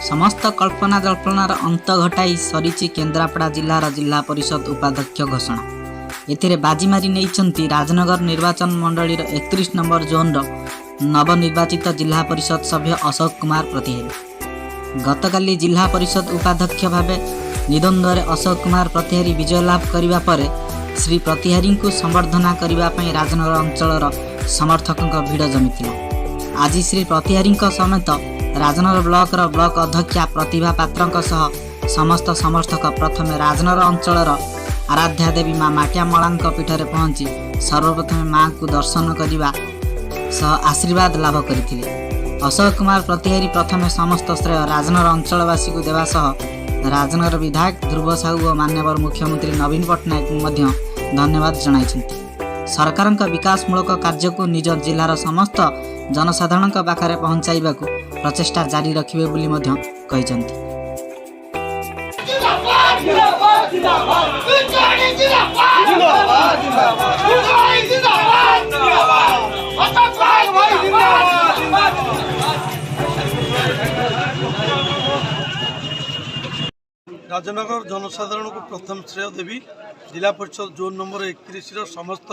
समस्त कल्पना जल्पनार अंत घटाई सरी केन्द्रापड़ा जिलार जिला परिषद उपाध्यक्ष घोषणा। एथिरे बाजीमारी नहीं राजनगर निर्वाचन मंडलीर 31 नंबर जोनर नवनिर्वाचित जिला परिषद सभ्य अशोक कुमार प्रतिहारी। गतकाली जिला परिषद उपाध्यक्ष भाव निद्वंद्व अशोक कुमार प्रतिहारी विजय लाभ करने पर श्री प्रतिहारी को संबर्धना करने राजनगर अंचल समर्थकों भीड़ जमी। आज श्री प्रतिहारी समेत राजनगर ब्लॉक अध्यक्षा प्रतिभा पात्र समस्त समर्थक प्रथम राजनगर अंचल आराध्या देवी माँ माटियामला पीठरे पहुंची सर्वप्रथम माँ को दर्शन करने सह आशीर्वाद लाभ करते। अशोक कुमार प्रतिहारी प्रथम समस्त श्रेय राजनगर अंचलवासी को देवा सह राजनगर विधायक ध्रुव साहू और माननीय मुख्यमंत्री नवीन पट्टनायक को धन्यवाद जणाइछन्ति। सरकार विकासमूलक कार्य को निज जिलार समस्त जनसाधारण पाखरे पहुंचाइबा प्रचेष्टा जारी रखिबे बोली मध्य कहिसन्ति। राजनगर जनसाधारण को प्रथम श्रेय देवी। जिला परिषद जोन नंबर 31 समस्त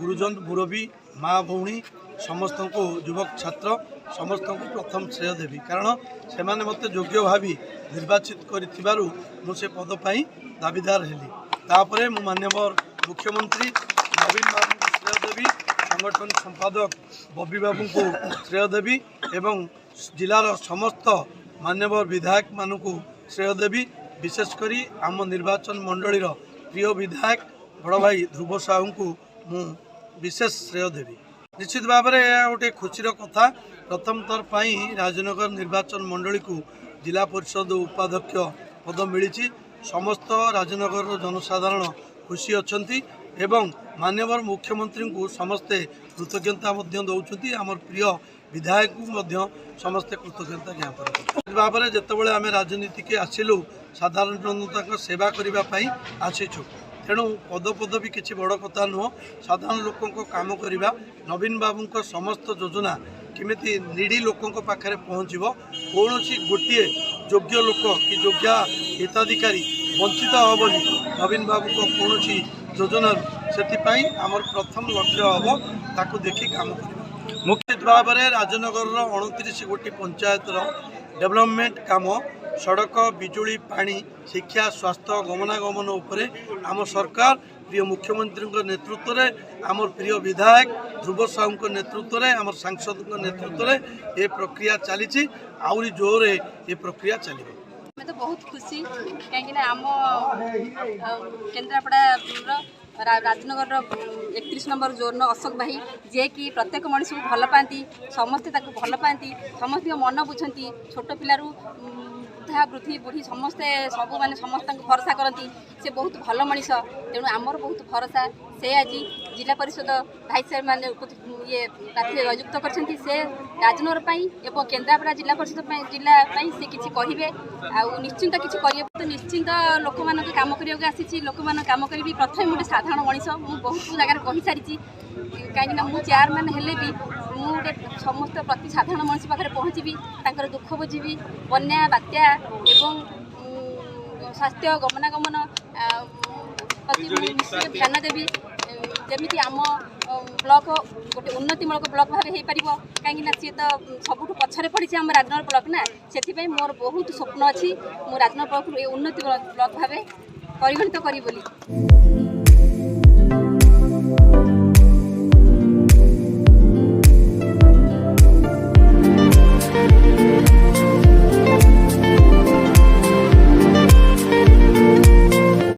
गुरुजन मुरबी माँ भौणी समस्त को युवक छात्र समस्त को प्रथम श्रेय देवी, कारण से माने मते योग्य भावी निर्वाचित करिथिबारु मु से पद पाई दाबीदार हेली। तापरे मु माननीय मुख्यमंत्री नवीन बाबू को श्रेय देवी, संगठन संपादक बबी बाबू को श्रेय देवी एवं जिलार समस्त माननीय विधायक मानू को श्रेय देवी। विशेषकर आम निर्वाचन मंडलीर प्रिय विधायक बड़ भाई ध्रुव साहू को मु विशेष श्रेय देवी। निश्चित भाव में यह गोटे खुशीर कथा। प्रथम थर पाई राजनगर निर्वाचन मंडली को जिला परिषद उपाध्यक्ष पद मिली। समस्त राजनगर जनसाधारण खुशी अच्छा एवं माननीय मुख्यमंत्री को समस्ते कृतज्ञता दौरान आम प्रिय विधायक को समस्ते कृतज्ञता ज्ञापन भाव में जितेबाला आम राजनीति के आसिलु साधारण जनता सेवा करने आसीचु। तेणु पदपदवी किसी बड़ कथा नुह, साधारण लोकों काम करवा नवीन बाबू समस्त योजना किमिति निडी लोकों पाखे पहुँचब, कौन गोटे योग्य लोक कि योग्य हिताधिकारी वंचित हेनी नवीन बाबू को कौन योजना से आमर प्रथम लक्ष्य हम ताकू देखी काम कर। मुख्य भाव में राजनगर 29 गोटी पंचायत डेवलपमेंट काम सड़क बिजुली पानी शिक्षा स्वास्थ्य गमनागमन उपरे आम सरकार प्रिय मुख्यमंत्री नेतृत्व में आम प्रिय विधायक ध्रुव साहू नेतृत्व में आम सांसद नेतृत्व में ये प्रक्रिया चली आउरी जोर ये प्रक्रिया चलो। मैं तो बहुत खुशी कहीं आम केन्द्रापड़ा राजनगर 31 नंबर जोन अशोक भाई जे कि प्रत्येक मनुष्य को भल पाती, समस्ते भल पाती, समस्त मन बुझती, छोट पिलारू वृद्धा वृद्धि बुढ़ी समस्ते सब माने समस्त भरोसा करती। से बहुत भल मनीष, तेणु आमर बहुत भरोसा। से आज जिला परिषद भाई साहब मैंने ये प्रार्थी नियुक्त करछन्ती। से राजनगर एवं केन्द्रापड़ा जिला परिषद जिला से किसी कहे निश्चिंत किसी करें तो निश्चिंत लोक मान काम करने आसी लोक मान काम करी। प्रथम गोटे साधारण मनीष मुझे बहुत जगह कही सारी कहीं मुझे चेयरमैन हेले भी मुझे समस्त प्रति साधारण मनीष पाखे पहुँची दुख बुझी बन्या बात्या एवं स्वास्थ्य गमनागमन निश्चित ध्यान देवी जमी आम ब्लॉक गोटे उन्नतिमूलक ब्लॉक भाव हो पार कहीं सी तो सबुठ पछरे पड़ी आम राजनगर ब्लॉक ना से मोर बहुत स्वप्न अच्छी मु राजनगर ब्लॉक उन्नति ब्लॉक भाव परिगणित करी बोली।